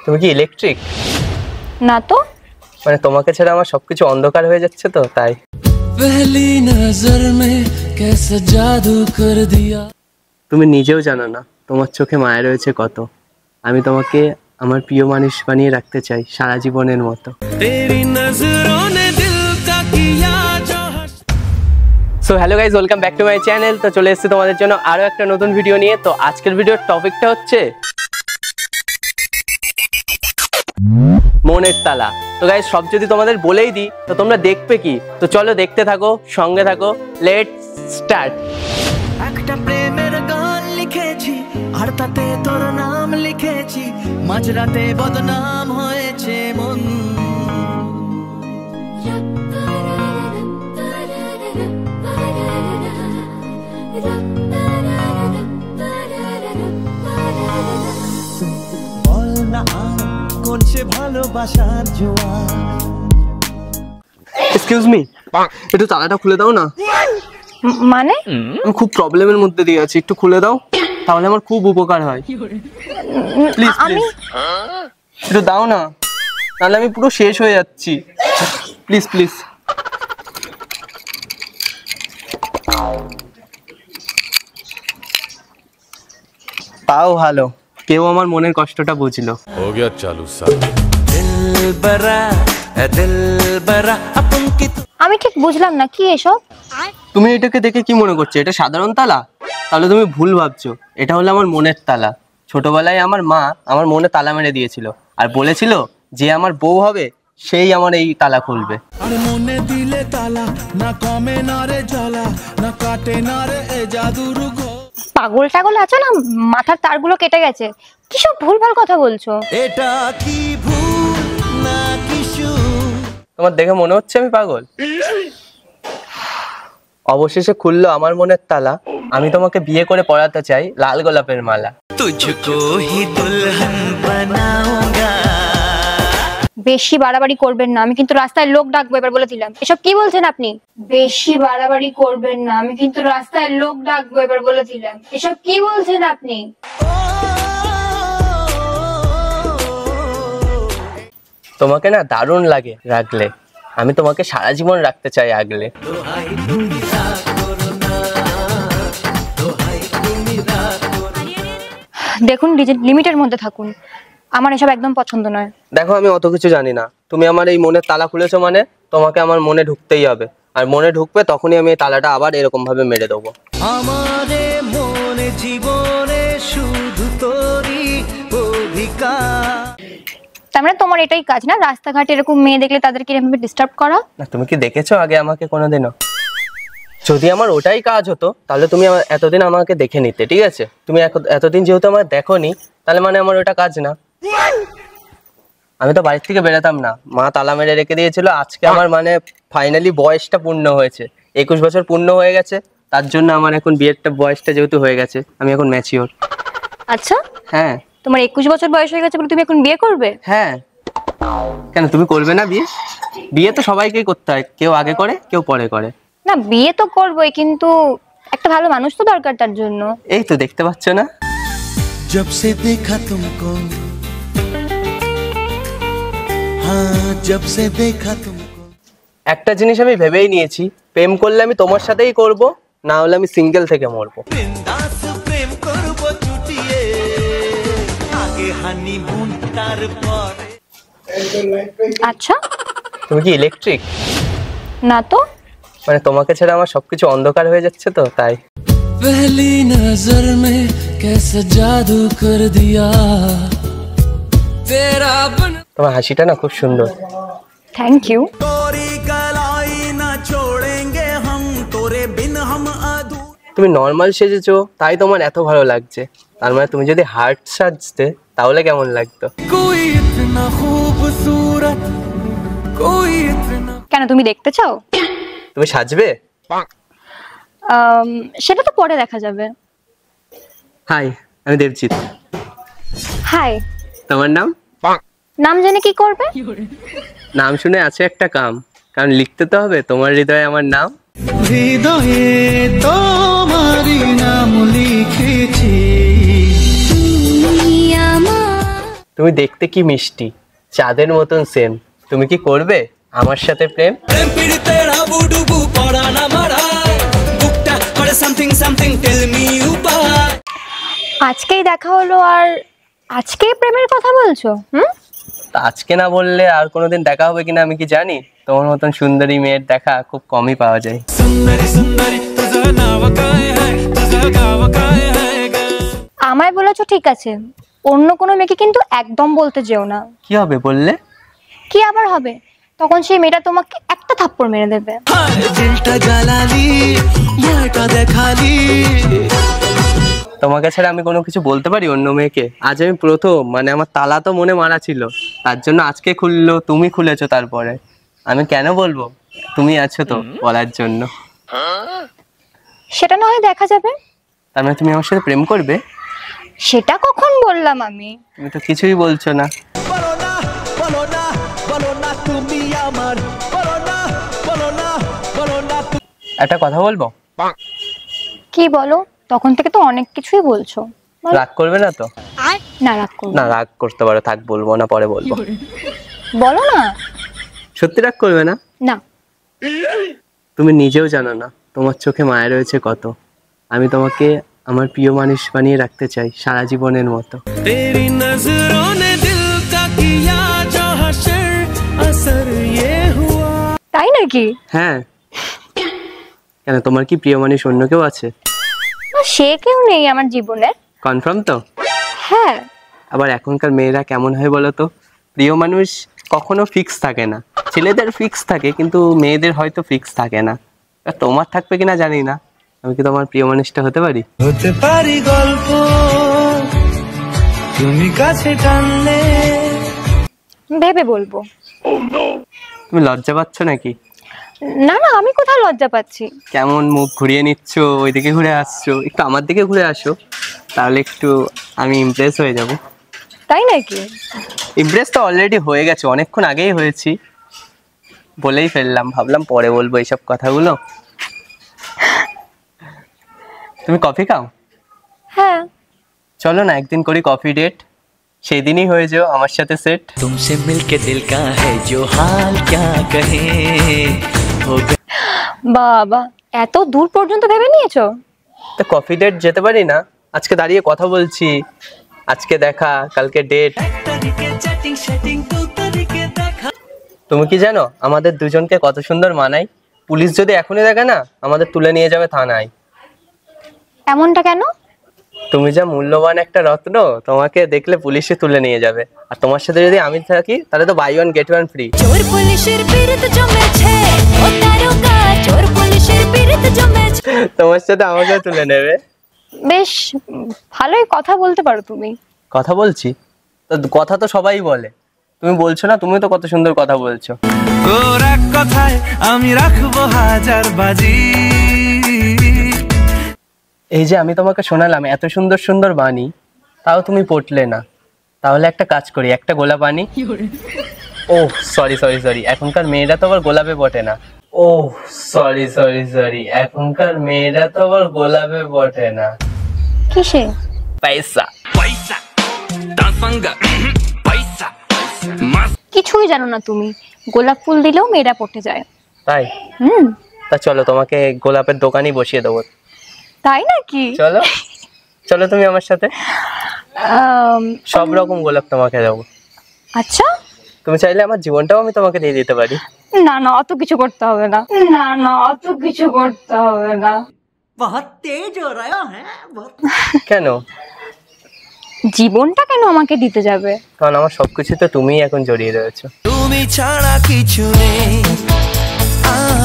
তুমি কি ইলেকট্রিক? না তো। মানে তোমাকে ছেড়ে আমার সবকিছু অন্ধকার হয়ে যাচ্ছে তো তাই। पहली नजर में कैसा जादू कर दिया। তুমি নিজেও জানো না তোমার চোখে মায়া রয়েছে কত। আমি তোমাকে আমার প্রিয় মানুষ বানিয়ে রাখতে চাই সারা জীবনের মতো। तेरी नजरों ने दिल का किया जो। So hello guys, welcome back to my channel. তো চলে এসেছি তোমাদের জন্য আরো একটা নতুন ভিডিও নিয়ে। তো আজকের ভিডিওর টপিকটা হচ্ছে মনের তালা। তো গাইজ সব যদি তোমাদের বলেই দিই তো তোমরা দেখবে কি? তো চলো দেখতে থাকো, সঙ্গে থাকো, লেটস স্টার্ট। একটা প্রেমের গান লিখেছি আর তাতে তোর নাম লিখেছি, মাঝরাতে বদনাম হয়েছে মন। বল না কোন সে ভালোবাসার জোয়ার। এক্সকিউজ মি, একটু তালাটা খুলে দাও না। মানে আমি খুব প্রবলেমের মধ্যে দিয়ে আছি, একটু খুলে দাও তাহলে আমার খুব উপকার হয়। প্লিজ আমি একটু দাও না, তাহলে আমি পুরো শেষ হয়ে যাচ্ছি। Please please. তাও ভালো, কেউ আমার মনের কষ্টটা বুঝলো। हो गया चालू साहब। আমি ঠিক বুঝলাম না কি এসব। তুমি এটাকে দেখে কি মনে করছো? এটা সাধারণ তালা? তাহলে তুমি ভুল ভাবছো। এটা হলো আমার মনের তালা। ছোটবেলায় আমার মা আমার মনে তালা মেরে দিয়েছিল আর বলেছিল যে আমার বউ হবে সেই আমার এই তালা খুলবে। আর মনে দিলে তালা না কমে না রে জ্বালা, না কাটে না রে এ জাদুর ঘর। পাগল টাগল আছো না? মাথার তারগুলো কেটে গেছে। কি সব ভুলভাল কথা বলছো? এটা কি ভুল না কিছু? তোমার দেখে মনে হচ্ছে আমি পাগল? অবশেষে খুললো আমার মনের তালা। আমি তোমাকে বিয়ে করে পড়াতে চাই লাল গোলাপের মালা। তুঝকো হি দুলহন বানাউঙ্গা। বেশি বাড়াবাড়ি করবেন না, আমি কিন্তু রাস্তায় লোক ডাকবো এবার বলে দিলাম। এসব কি বলছেন আপনি? বেশি বাড়াবাড়ি করবেন না, আমি কিন্তু রাস্তায় লোক ডাকবো এবার বলে দিলাম। এসব কি বলছেন আপনি? তোমাকে না দারুণ লাগে রাখলে। আমি তোমাকে সারা জীবন রাখতে চাই আগলে। দেখুন, লিমিটের মধ্যে থাকুন। আমার এসব একদম পছন্দ নয়। দেখো আমি অত কিছু জানি না, তুমি আমার এই মনের তালা খুলেছো মানে তোমাকে আমার মনে ঢুকতেই হবে। আর মনে ঢুকবে তখনই আমি এই তালাটা আবার এরকম ভাবে মেরে দেবো। আমারে মনে জীবনে শুধু তোরই অধিকার। তার মানে তোমার এটাই কাজ না, রাস্তাঘাটে এরকম মেয়ে দেখলে তাদেরকে এরকম ডিস্টার্ব করা? না, তুমি কি দেখেছো আগে আমাকে কোনোদিনও? যদি আমার ওটাই কাজ হতো তাহলে তুমি এতদিন আমাকে দেখে নিতে, ঠিক আছে? তুমি এতদিন যেহেতু আমার দেখোনি তাহলে মানে আমার ওটা কাজ না। আমি তো বাড়ির থেকে বেরোতাম না, মা তালা মেরে রেখে দিয়েছিল। আজকে আমার মানে ফাইনালি বয়সটা পূর্ণ হয়েছে, 21 বছর পূর্ণ হয়ে গেছে। তার জন্য আমার এখন বিয়েরটা বয়সটা যেহেতু হয়ে গেছে, আমি এখন ম্যাচিওর। আচ্ছা, হ্যাঁ। তোমার 21 বছর বয়স হয়ে গেছে বলে তুমি এখন বিয়ে করবে? হ্যাঁ। কেন তুমি করবে না বিয়ে? বিয়ে তো সবাইকেই করতে হয়, কেউ আগে করে কেউ পরে করে। না, বিয়ে তো করবোই, কিন্তু একটা ভালো মানুষ তো দরকার তার জন্য। এই তো দেখতে পাচ্ছ না। जब से देखा तुमको, हाँ जब से देखा तुमको। একটা জিনিস আমি ভেবেই নিয়েছি, প্রেম করলে আমি তোমার সাথেই করব, না হলে আমি সিঙ্গেল থেকে মরবো। বিন্দাস প্রেম করব চুটিয়ে, আগে হানিমুন তারপরে। আচ্ছা, তুমি কি ইলেকট্রিক? না তো। মানে তোমাকে ছেড়ে আমার সবকিছু অন্ধকার হয়ে যাচ্ছে তো তাই। पहली नजर में कैसा जादू कर दिया तेरा बन। তোমার হাসিটা না খুব সুন্দর। Thank you. তোরি গলাই না छोड़ेंगे हम, তোরে বিন हम अधूरा। তুমি নর্মাল সেজেছো তাই তোমার এত ভালো লাগছে, তার মানে তুমি যদি হার্ট সাজতে তাহলে কেমন লাগতো? कोई इतना खूबसूरत, कोई इतना। কেন, তুমি দেখতে চাও? তুমি সাজবে? সেটা তো পরে দেখা যাবে। হাই, আমি দেবজিৎ। হাই। তোমার নাম? নাম জেনে কি করবে? নাম শুনে আছে একটা কাম, কারণ লিখতে তো হবে তোমার হৃদয়ে আমার নাম। হৃদয়ে তোমারি নাম লিখেছি। তুমি দেখতে কি মিষ্টি, চাঁদের মতন সেম। তুমি কি করবে আমার সাথে প্রেম? প্রেম পীড়িতে হাবুডুবু পরাণ আমার হায়, বুকটা করে সামথিং সামথিং টেল মি উপায়। আজকেই দেখা হলো আর আজকেই প্রেমের কথা বলছো? তা আজকে না বললে আর কোনোদিন দেখা হবে কিনা আমি কি জানি? তোমার মতন সুন্দরী মেয়ের দেখা খুব কমই পাওয়া যায়। सुंदरी सुंदरी तुझं नाव काय आहे, तुझं गाव काय आहे ग? আমায় বলেছো ঠিক আছে, অন্য কোনো মেয়েকে কিন্তু একদম বলতে যেও না। কি হবে বললে? কি আবার হবে? তখন সেই মেয়েটা তোমাকে একটা থাপ্পড় মেরে দেবে। হায় দিলটা জ্বালালি, মাটা দেখালি। তোমাকে ছাড়া আমি কোনো কিছু বলতে পারি অন্য মেয়েকে? আজ আমি প্রথম, মানে আমার তালা তো মনে মারা ছিল, তার জন্য আজকে খুললো, তুমি খুলেছো। তারপরে আমি কেন বলবো? তুমি আছো তো বলার জন্য। সেটা না হয় দেখা যাবে। তার মানে তুমি আমার সাথে প্রেম করবে? সেটা কখন বললাম আমি? তুমি তো কিছুই বলছো না। বলো না বলো না বলো না তুমি আমার, বলো না বলো না বলো না। একটা কথা বলবো? কি বলো? তখন থেকে তো অনেক কিছুই বলছো। বলো। রাগ করবে না তো? না রাগ করবো না, রাগ করতে পারো, থাক বলবো না, পরে বলবো। বলো না। সত্যি রাগ করবে না? না। তুমি নিজেও জানো না তোমার চোখে মায়া রয়েছে কত। আমি তোমাকে আমার প্রিয় মানুষ বানিয়ে রাখতে চাই সারা জীবনের মতো। तेरी नजरों ने दिल का किया जो हशर, असर ये हुआ। তাই নাকি? হ্যাঁ, কেন তোমার কি প্রিয় মানুষ অন্য কেউ আছে? না, সে কেউ নেই আমার জীবনে। কনফার্ম তো? হ্যাঁ। আবার এখনকার মেয়েরা কেমন হয় বলো তো, প্রিয় মানুষ কখনো ফিক্স থাকে না। ছেলেদের ফিক্স থাকে কিন্তু মেয়েদের হয়তো ফিক্স থাকে না। আর তোমার থাকবে কিনা জানি না। আমি কি তোমার প্রিয় মানুষটা হতে পারি? হতে পারি গল্প তুমি কাছে টানলে। ভেবে বলবো। তুমি লজ্জা পাচ্ছ নাকি? না না, আমি কোথায় লজ্জা পাচ্ছি? কেমন মুখ ঘুরিয়ে নিচ্ছ, ওইদিকে ঘুরে আসছো, একটু আমার দিকে ঘুরে আসো, তাহলে একটু আমি ইমপ্রেস হয়ে যাব। তাই নাকি? ইমপ্রেস তো অলরেডি হয়ে গেছে, অনেকক্ষণ আগেই হয়েছি, বলেই ফেললাম। ভাবলাম পরে বলবো এইসব কথাগুলো। তুমি কফি খাও? হ্যাঁ। চলো না একদিন করি কফি ডেট, সেই দিনই হয়ে যাও আমার সাথে সেট। तुमसे मिलके दिल का है जो हाल क्या कहे हो गया। বাবা, এত দূর পর্যন্ত ভেবে নিয়েছো? তো কফি ডেট যেতে পারি না? আজকে দাঁড়িয়ে কথা বলছি, আজকে দেখা, কালকে ডেট। तरीके चैटिंग सेटिंग तू तरीके देखा। তুমি কি জানো আমাদের দুজনকে কত সুন্দর মানায়? পুলিশ যদি এখনই দেখে না, আমাদের তুলে নিয়ে যাবে থানায়। এমনটা কেন? তুমি যা মূল্যবান একটা রত্ন, তোমাকে দেখলে পুলিশে তুলে নিয়ে যাবে। আর তোমার সাথে যদি আমি থাকি তাহলে তো buy one get one free. চোর পুলিশের বিরুদ্ধে জমেছে, ও তারকা চোর পুলিশের বিরুদ্ধে জমেছে। তোমার সাথে আমাকে তুলে নেবে। বেশ ভালোই কথা বলতে পারো তুমি। কথা বলছি তো, কথা তো সবাই বলে, তুমি বলছো না? তুমি তো কত সুন্দর কথা বলছো। তোর এক কথায় আমি রাখবো হাজার বাজি। এই যে আমি তোমাকে শোনালাম এত সুন্দর সুন্দর বাণী, তাও তুমি পটলে না। তাহলে একটা কাজ করি, একটা গোলাপ আনি। ও সরি সরি সরি, এখনকার মেয়েরা তো আবার গোলাপে বটে না। ও সরি সরি সরি, এখনকার মেয়েরা তো আবার গোলাপে বটে না। কিসে? পয়সা। পয়সা দাসঙ্গা পয়সা কিছুই জানো না তুমি। গোলাপ ফুল দিলেও মেয়েরা পটে যায়। তাই? তা চলো তোমাকে গোলাপের দোকানই বসিয়ে দেবো। তাই নাকি? চলো চলো তুমি আমার সাথে, সব রকম গোলাপ তোমাকে দেবো। আচ্ছা। তুমি চাইলে আমার জীবনটাও আমি তোমাকে দিয়ে দিতে পারি। না না, অত কিছু করতে হবে না। না না, অত কিছু করতে হবে না। बहुत तेज हो रहा है बहुत। কেন? জীবনটা কেন আমাকে দিতে যাবে? কারণ আমার সবকিছুতে তুমিই এখন জড়িয়ে রয়েছো। তুমি ছাড়া কিছু নেই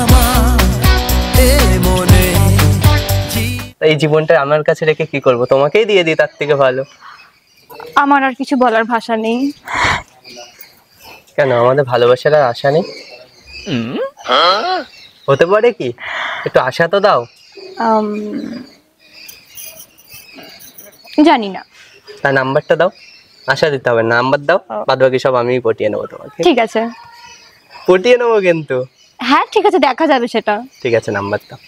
আমার এ মনে। তাই এই জীবনটা আমার কাছে রেখে কি করব? তোমাকেই দিয়ে দিই, তার থেকে ভালো। আমার আর কিছু বলার ভাষা নেই। কেন, আমাদের ভালোবাসার আর আশা নেই? হতে পারে কি? একটু আশা তো দাও। জানি না। তার নাম্বারটা দাও। আশা দিতে হবে, নাম্বার দাও, বাদ বাকি সব আমিই পটিয়ে নেবো তোমাকে। ঠিক আছে। পটিয়ে নেবো কিন্তু। হ্যাঁ ঠিক আছে, দেখা যাবে সেটা। ঠিক আছে, নাম্বার দাও।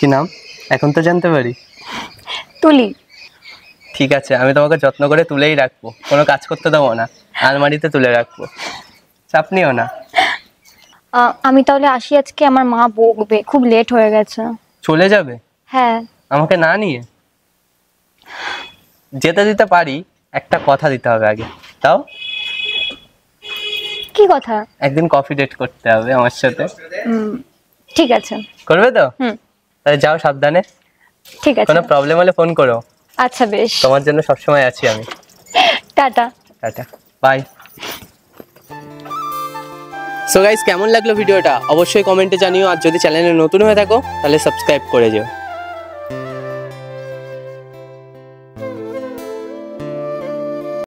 কি নাম এখন তো জানতে পারি? তুলি। ঠিক আছে, আমি তোমাকে যত্ন করে তুলেই রাখবো, কোনো কাজ করতে দেবো না, আলমারিতে তুলে রাখবো, চাপ নিও না। আমি তাহলে আসি আজকে, আমার মা বকবে, খুব লেট হয়ে গেছে। চলে যাবে হ্যাঁ। আমাকে না নিয়ে? যেতে দিতে পারি, একটা কথা দিতে হবে আগে। তাও কি কথা? একদিন কফি ডেট করতে হবে আমার সাথে। ঠিক আছে। করবে তো? হুম। তাহলে যাও সাবধানে, ঠিক আছে। কোনো প্রবলেম হলে ফোন করো, আচ্ছা বেশ। তোমার জন্য সবসময় আছি আমি। Tata. Tata, bye. So guys, কেমন লাগলো ভিডিওটা অবশ্যই কমেন্টে জানিও, আর যদি চ্যানেলে নতুন হয়ে থাকো তাহলে সাবস্ক্রাইব করে যেও।